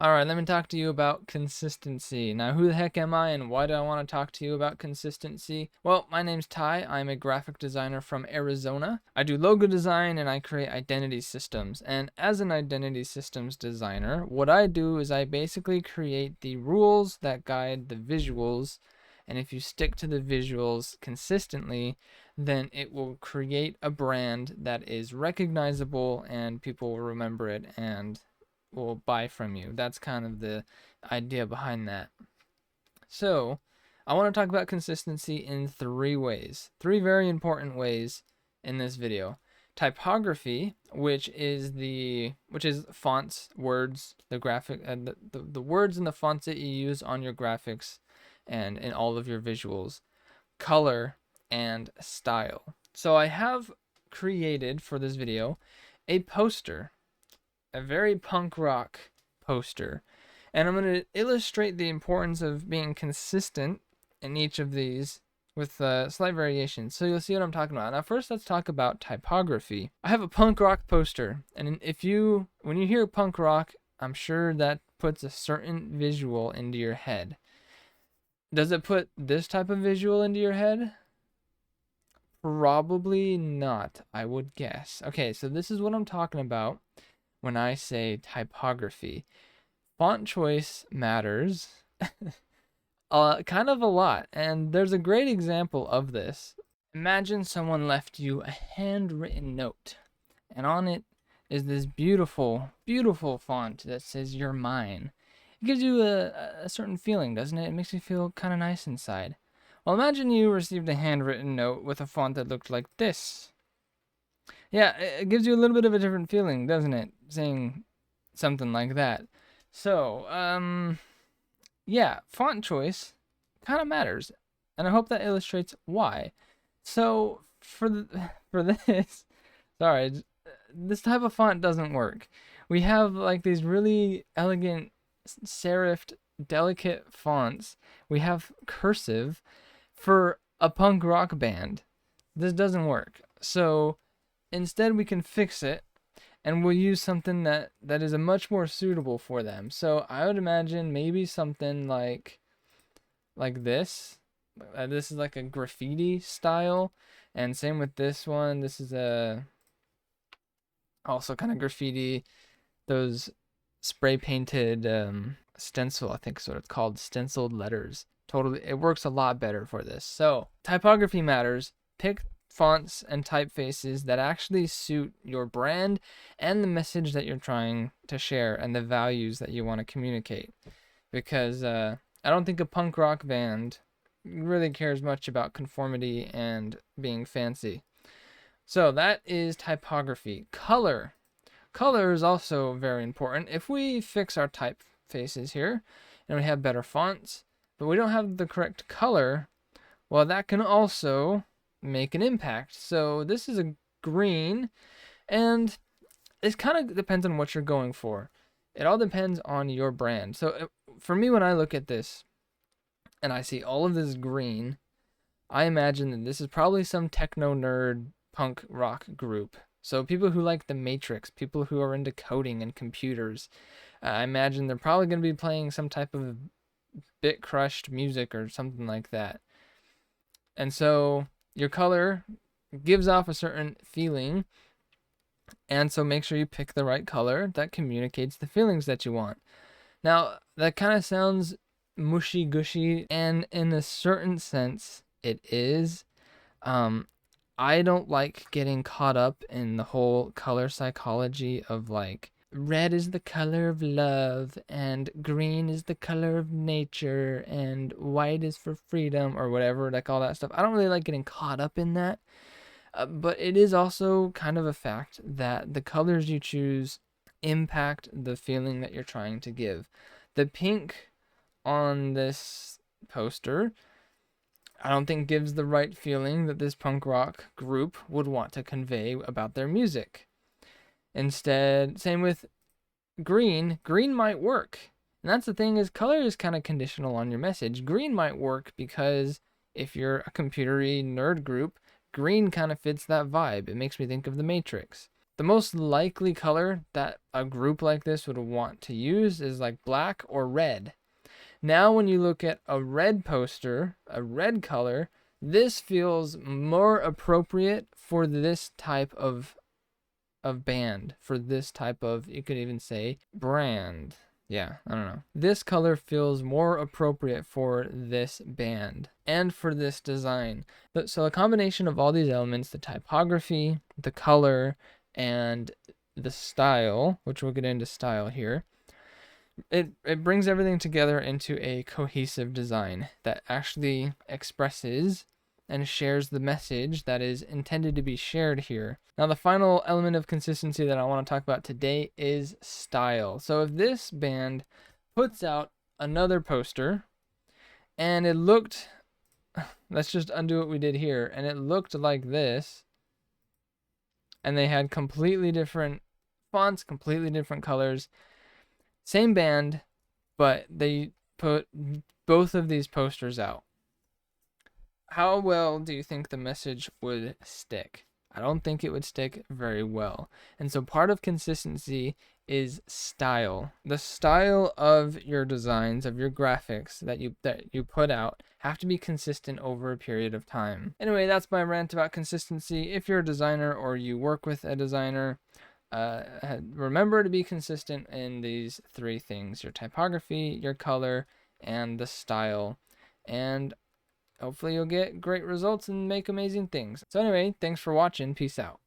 Alright, let me talk to you about consistency. Now, who the heck am I and why do I want to talk to you about consistency? Well, my name's Ty. I'm a graphic designer from Arizona. I do logo design and I create identity systems. And as an identity systems designer, what I do is I basically create the rules that guide the visuals. And if you stick to the visuals consistently, then it will create a brand that is recognizable and people will remember it and will buy from you. That's kind of the idea behind that. So, I want to talk about consistency in three ways. Three very important ways in this video. Typography, which is fonts, words, the graphic and the words and the fonts that you use on your graphics and in all of your visuals. Color and style. So I have created for this video a poster, a very punk rock poster. And I'm going to illustrate the importance of being consistent in each of these with slight variations. So you'll see what I'm talking about. Now, first, let's talk about typography. I have a punk rock poster. And when you hear punk rock, I'm sure that puts a certain visual into your head. Does it put this type of visual into your head? Probably not, I would guess. Okay, so this is what I'm talking about when I say typography. Font choice matters kind of a lot, and there's a great example of this. Imagine someone left you a handwritten note, and on it is this beautiful, beautiful font that says "You're mine." It gives you a certain feeling, doesn't it? It makes you feel kind of nice inside. Well, imagine you received a handwritten note with a font that looked like this. Yeah, it gives you a little bit of a different feeling, doesn't it? Saying something like that. So, yeah, font choice kind of matters, and I hope that illustrates why. So, for this, sorry, this type of font doesn't work. We have like these really elegant, serifed, delicate fonts. We have cursive for a punk rock band. This doesn't work. So, instead, we can fix it and we'll use something that is a much more suitable for them. So I would imagine maybe something like this. This is like a graffiti style, and same with this one. This is a also kind of graffiti. Those spray painted stencil, I think is what it's called, stenciled letters. Totally, it works a lot better for this. So typography matters. Pick fonts and typefaces that actually suit your brand and the message that you're trying to share and the values that you want to communicate. Because I don't think a punk rock band really cares much about conformity and being fancy. So that is typography. Color. Color is also very important. If we fix our typefaces here and we have better fonts, but we don't have the correct color, well, that can also make an impact. So this is a green, and it kind of depends on what you're going for. It all depends on your brand. So for me, when I look at this and I see all of this green, I imagine that this is probably some techno nerd punk rock group. So people who like the Matrix, people who are into coding and computers, I imagine they're probably going to be playing some type of bit crushed music or something like that. And so your color gives off a certain feeling, and so make sure you pick the right color that communicates the feelings that you want. Now, that kind of sounds mushy gushy, and in a certain sense, it is. I don't like getting caught up in the whole color psychology of like red is the color of love and green is the color of nature and white is for freedom or whatever, like all that stuff. I don't really like getting caught up in that. But it is also kind of a fact that the colors you choose impact the feeling that you're trying to give. The pink on this poster, I don't think gives the right feeling that this punk rock group would want to convey about their music. Instead, same with green. Green might work. And that's the thing, is color is kind of conditional on your message. Green might work because if you're a computery nerd group, green kind of fits that vibe. It makes me think of the Matrix. The most likely color that a group like this would want to use is like black or red. Now, when you look at a red poster, a red color, this feels more appropriate for this type of band, for this type of, you could even say, brand. Yeah, I don't know. This color feels more appropriate for this band and for this design. So a combination of all these elements, the typography, the color, and the style, which we'll get into style here, it brings everything together into a cohesive design that actually expresses and shares the message that is intended to be shared here. Now, the final element of consistency that I want to talk about today is style. So if this band puts out another poster and it looked, let's just undo what we did here, and it looked like this, and they had completely different fonts, completely different colors, same band, but they put both of these posters out. How well do you think the message would stick? I don't think it would stick very well. And so part of consistency is style. The style of your designs, of your graphics that you put out, have to be consistent over a period of time. Anyway, that's my rant about consistency. If you're a designer or you work with a designer, remember to be consistent in these three things: your typography, your color, and the style. And hopefully you'll get great results and make amazing things. So anyway, thanks for watching. Peace out.